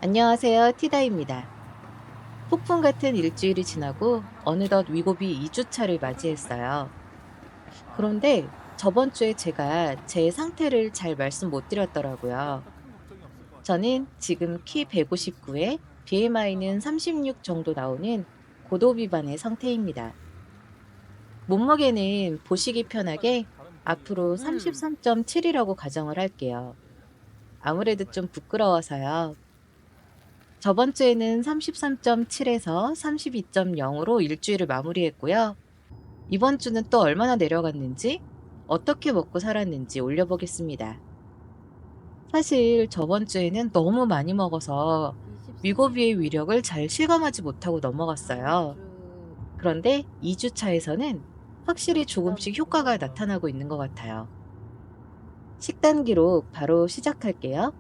안녕하세요. 티다입니다. 폭풍 같은 일주일이 지나고 어느덧 위고비 2주차를 맞이했어요. 그런데 저번 주에 제가 제 상태를 잘 말씀 못 드렸더라고요. 저는 지금 키 159에 BMI는 36 정도 나오는 고도비만의 상태입니다. 몸무게는 보시기 편하게 앞으로 33.7이라고 가정을 할게요. 아무래도 좀 부끄러워서요. 저번 주에는 33.7에서 32.0으로 일주일을 마무리했고요. 이번 주는 또 얼마나 내려갔는지, 어떻게 먹고 살았는지 올려보겠습니다. 사실 저번 주에는 너무 많이 먹어서 위고비의 위력을 잘 실감하지 못하고 넘어갔어요. 그런데 2주 차에서는 확실히 조금씩 효과가 나타나고 있는 것 같아요. 식단 기록 바로 시작할게요.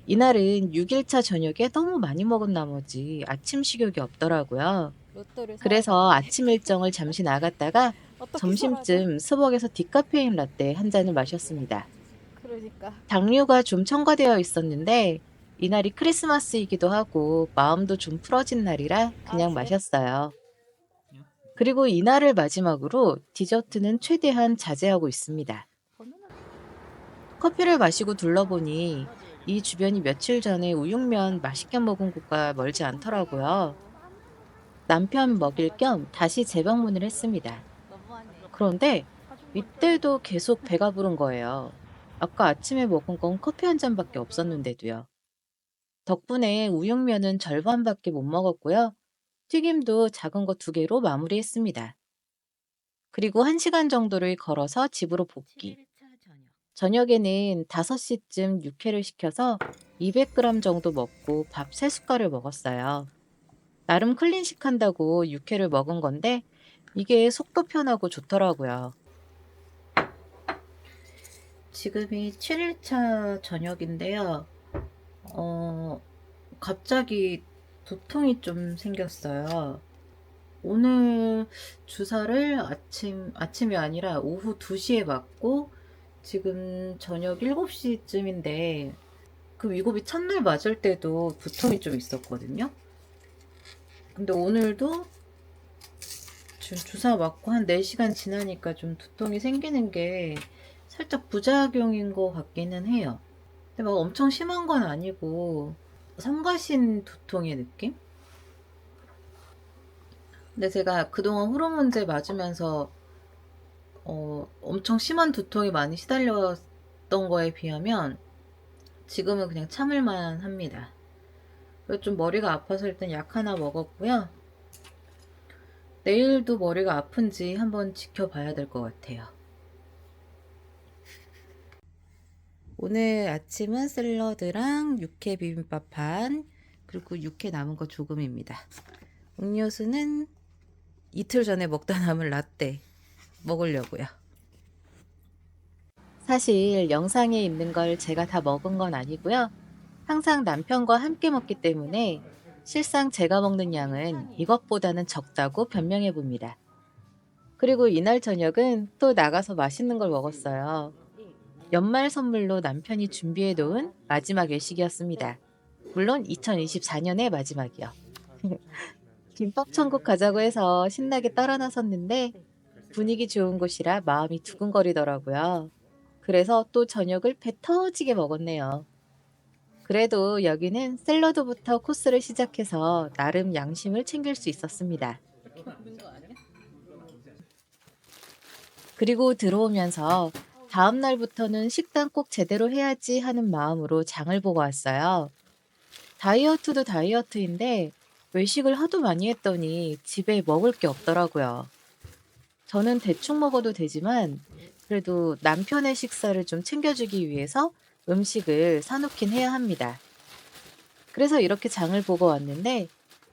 이날은 6일차 저녁에 너무 많이 먹은 나머지 아침 식욕이 없더라고요. 로또를 사야 그래서 되는데 아침 일정을 잠시 나갔다가 어떻게 살아죠? 점심쯤 스벅에서 디카페인 라떼 한 잔을 마셨습니다. 그러니까 당류가 좀 첨가되어 있었는데 이날이 크리스마스이기도 하고 마음도 좀 풀어진 날이라 그냥 네. 마셨어요. 그리고 이날을 마지막으로 디저트는 최대한 자제하고 있습니다. 커피를 마시고 둘러보니 이 주변이 며칠 전에 우육면 맛있게 먹은 곳과 멀지 않더라고요. 남편 먹일 겸 다시 재방문을 했습니다. 너무하네. 그런데 사준 걸 껴야지. 이때도 계속 배가 부른 거예요. 아까 아침에 먹은 건 커피 한 잔밖에 없었는데도요. 덕분에 우육면은 절반밖에 못 먹었고요. 튀김도 작은 거 2개로 마무리했습니다. 그리고 1시간 정도를 걸어서 집으로 복귀. 7일차 저녁. 저녁에는 5시쯤 육회를 시켜서 200g 정도 먹고 밥 3숟갈을 먹었어요. 나름 클린식 한다고 육회를 먹은 건데 이게 속도 편하고 좋더라고요. 지금이 7일차 저녁인데요. 어, 갑자기 두통이 좀 생겼어요. 오늘 주사를 아침이 아니라 오후 2시에 맞고 지금 저녁 7시쯤인데 그 위고비 첫날 맞을 때도 두통이 좀 있었거든요. 근데 오늘도 지금 주사 맞고 한 4시간 지나니까 좀 두통이 생기는 게 살짝 부작용인 것 같기는 해요. 근데 막 엄청 심한 건 아니고 성가신 두통의 느낌? 근데 제가 그동안 호르몬제 맞으면서 엄청 심한 두통이 많이 시달렸던 거에 비하면 지금은 그냥 참을만 합니다. 그리고 좀 머리가 아파서 일단 약 하나 먹었고요. 내일도 머리가 아픈지 한번 지켜봐야 될 것 같아요. 오늘 아침은 샐러드랑 육회 비빔밥 반, 그리고 육회 남은 거 조금입니다. 음료수는 이틀 전에 먹다 남은 라떼 먹으려고요. 사실 영상에 있는 걸 제가 다 먹은 건 아니고요. 항상 남편과 함께 먹기 때문에 실상 제가 먹는 양은 이것보다는 적다고 변명해 봅니다. 그리고 이날 저녁은 또 나가서 맛있는 걸 먹었어요. 연말 선물로 남편이 준비해 놓은 마지막 외식이었습니다. 물론 2024년의 마지막이요. 김밥 천국 가자고 해서 신나게 따라 나섰는데 분위기 좋은 곳이라 마음이 두근거리더라고요. 그래서 또 저녁을 배 터지게 먹었네요. 그래도 여기는 샐러드부터 코스를 시작해서 나름 양심을 챙길 수 있었습니다. 그리고 들어오면서 다음 날부터는 식단 꼭 제대로 해야지 하는 마음으로 장을 보고 왔어요. 다이어트도 다이어트인데 외식을 하도 많이 했더니 집에 먹을 게 없더라고요. 저는 대충 먹어도 되지만 그래도 남편의 식사를 좀 챙겨주기 위해서 음식을 사놓긴 해야 합니다. 그래서 이렇게 장을 보고 왔는데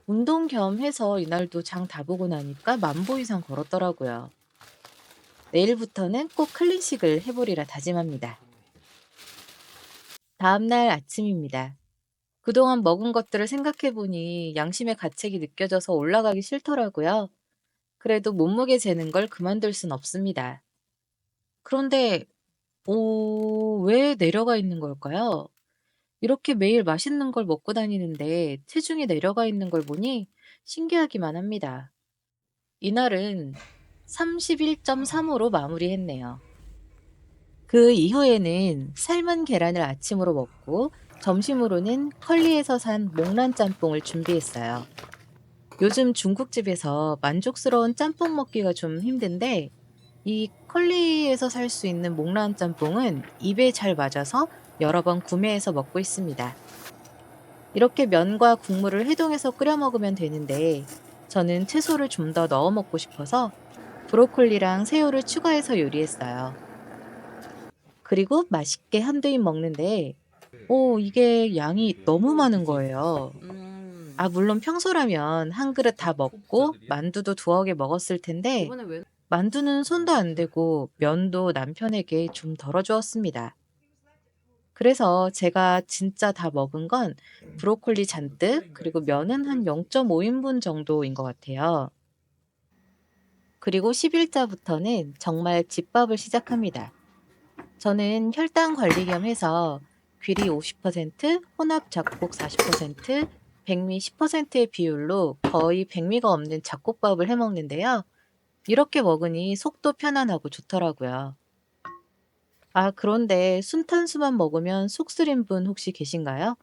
운동 겸 해서 이날도 장 다 보고 나니까 10,000보 이상 걸었더라고요. 내일부터는 꼭 클린식을 해보리라 다짐합니다. 다음날 아침입니다. 그동안 먹은 것들을 생각해보니 양심의 가책이 느껴져서 올라가기 싫더라고요. 그래도 몸무게 재는 걸 그만둘 순 없습니다. 그런데 왜 내려가 있는 걸까요? 이렇게 매일 맛있는 걸 먹고 다니는데 체중이 내려가 있는 걸 보니 신기하기만 합니다. 이날은 31.3으로 마무리했네요. 그 이후에는 삶은 계란을 아침으로 먹고 점심으로는 컬리에서 산 목란 짬뽕을 준비했어요. 요즘 중국집에서 만족스러운 짬뽕 먹기가 좀 힘든데 이 컬리에서 살 수 있는 목란 짬뽕은 입에 잘 맞아서 여러 번 구매해서 먹고 있습니다. 이렇게 면과 국물을 해동해서 끓여 먹으면 되는데 저는 채소를 좀 더 넣어 먹고 싶어서 브로콜리랑 새우를 추가해서 요리했어요. 그리고 맛있게 한두 입 먹는데 이게 양이 너무 많은 거예요. 물론 평소라면 한 그릇 다 먹고 만두도 두어 개 먹었을 텐데 만두는 손도 안 대고 면도 남편에게 좀 덜어주었습니다. 그래서 제가 진짜 다 먹은 건 브로콜리 잔뜩, 그리고 면은 한 0.5인분 정도인 것 같아요. 그리고 10일자부터는 정말 집밥을 시작합니다. 저는 혈당 관리 겸 해서 귀리 50%, 혼합 잡곡 40%, 백미 10%의 비율로 거의 백미가 없는 잡곡밥을 해 먹는데요. 이렇게 먹으니 속도 편안하고 좋더라고요. 그런데 순탄수만 먹으면 속 쓰린 분 혹시 계신가요?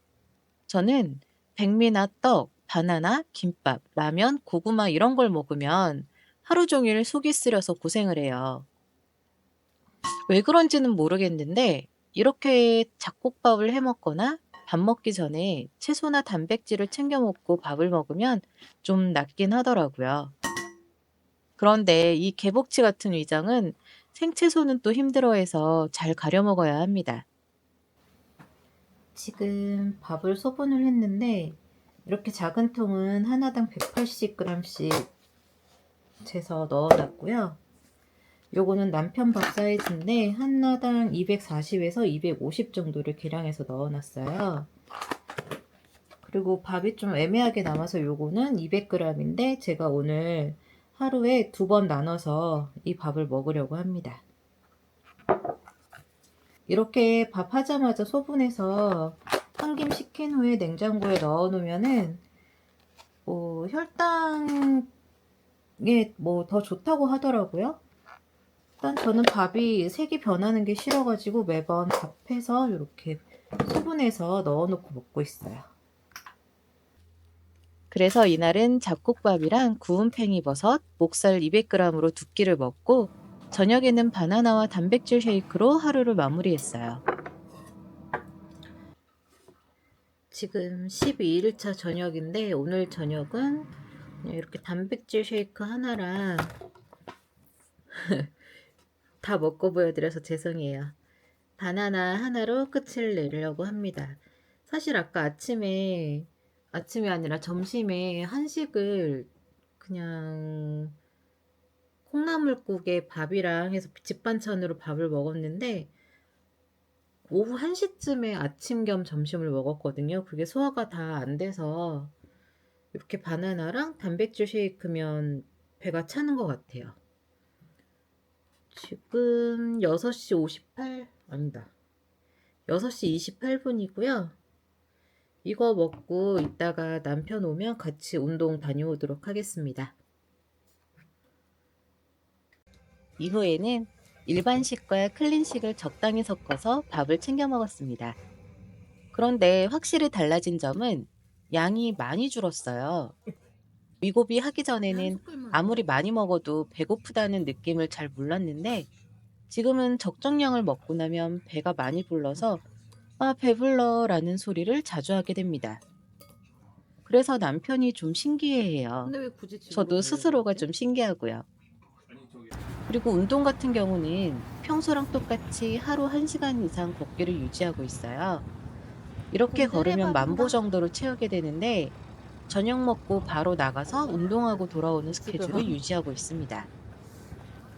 저는 백미나 떡, 바나나, 김밥, 라면, 고구마 이런 걸 먹으면 하루 종일 속이 쓰려서 고생을 해요. 왜 그런지는 모르겠는데 이렇게 잡곡밥을 해 먹거나 밥 먹기 전에 채소나 단백질을 챙겨 먹고 밥을 먹으면 좀 낫긴 하더라고요. 그런데 이 개복치 같은 위장은 생채소는 또 힘들어해서 잘 가려 먹어야 합니다. 지금 밥을 소분을 했는데 이렇게 작은 통은 하나당 180g씩 재서 넣어놨고요. 요거는 남편 밥 사이즈인데 하나당 240에서 250 정도를 계량해서 넣어놨어요. 그리고 밥이 좀 애매하게 남아서 요거는 200g인데 제가 오늘 하루에 2번 나눠서 이 밥을 먹으려고 합니다. 이렇게 밥 하자마자 소분해서 한 김 식힌 후에 냉장고에 넣어 놓으면은 혈당에 더 좋다고 하더라고요. 일단 저는 밥이 색이 변하는 게 싫어가지고 매번 밥해서 이렇게 소분해서 넣어놓고 먹고 있어요. 그래서 이날은 잡곡밥이랑 구운 팽이버섯, 목살 200g으로 2끼를 먹고 저녁에는 바나나와 단백질 쉐이크로 하루를 마무리했어요. 지금 12일차 저녁인데 오늘 저녁은 이렇게 단백질 쉐이크 하나랑 다 먹고 보여드려서 죄송해요. 바나나 하나로 끝을 내려고 합니다. 사실 아까 아침이 아니라 점심에 한식을 그냥 콩나물국에 밥이랑 해서 집반찬으로 밥을 먹었는데 오후 1시쯤에 아침 겸 점심을 먹었거든요. 그게 소화가 다 안 돼서 이렇게 바나나랑 단백질 쉐이크면 배가 차는 것 같아요. 지금 6시 58, 아니다. 6시 28분이고요. 이거 먹고 이따가 남편 오면 같이 운동 다녀오도록 하겠습니다. 이후에는 일반식과 클린식을 적당히 섞어서 밥을 챙겨 먹었습니다. 그런데 확실히 달라진 점은 양이 많이 줄었어요. 위고비 하기 전에는 아무리 많이 먹어도 배고프다는 느낌을 잘 몰랐는데 지금은 적정량을 먹고 나면 배가 많이 불러서 배불러 라는 소리를 자주 하게 됩니다. 그래서 남편이 좀 신기해해요. 저도 스스로가 좀 신기하고요. 그리고 운동 같은 경우는 평소랑 똑같이 하루 1시간 이상 걷기를 유지하고 있어요. 이렇게 걸으면 10,000보 정도로 채우게 되는데 저녁 먹고 바로 나가서 운동하고 돌아오는 스케줄을 유지하고 있습니다.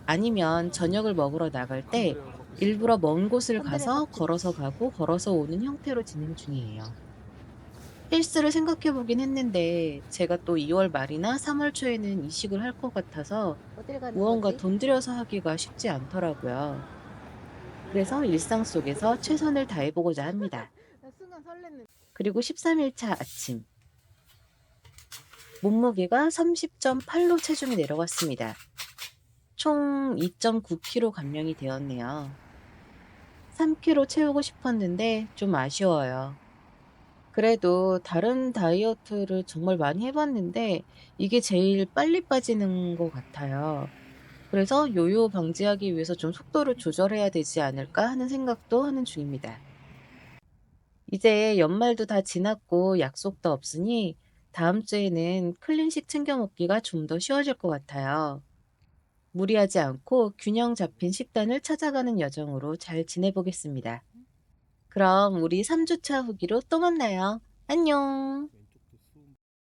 아니면 저녁을 먹으러 나갈 때 일부러 먼 곳을 가서 걸어서 가고 걸어서 오는 형태로 진행 중이에요. 헬스를 생각해 보긴 했는데 제가 또 2월 말이나 3월 초에는 이식을 할 것 같아서 무언가 돈 들여서 하기가 쉽지 않더라고요. 그래서 일상 속에서 최선을 다해보고자 합니다. 순간 설렜는데. 그리고 13일차 아침. 몸무게가 30.8로 체중이 내려갔습니다. 총 2.9kg 감량이 되었네요. 3kg 채우고 싶었는데 좀 아쉬워요. 그래도 다른 다이어트를 정말 많이 해봤는데 이게 제일 빨리 빠지는 것 같아요. 그래서 요요 방지하기 위해서 좀 속도를 조절해야 되지 않을까 하는 생각도 하는 중입니다. 이제 연말도 다 지났고 약속도 없으니 다음 주에는 클린식 챙겨 먹기가 좀 더 쉬워질 것 같아요. 무리하지 않고 균형 잡힌 식단을 찾아가는 여정으로 잘 지내보겠습니다. 그럼 우리 3주차 후기로 또 만나요. 안녕.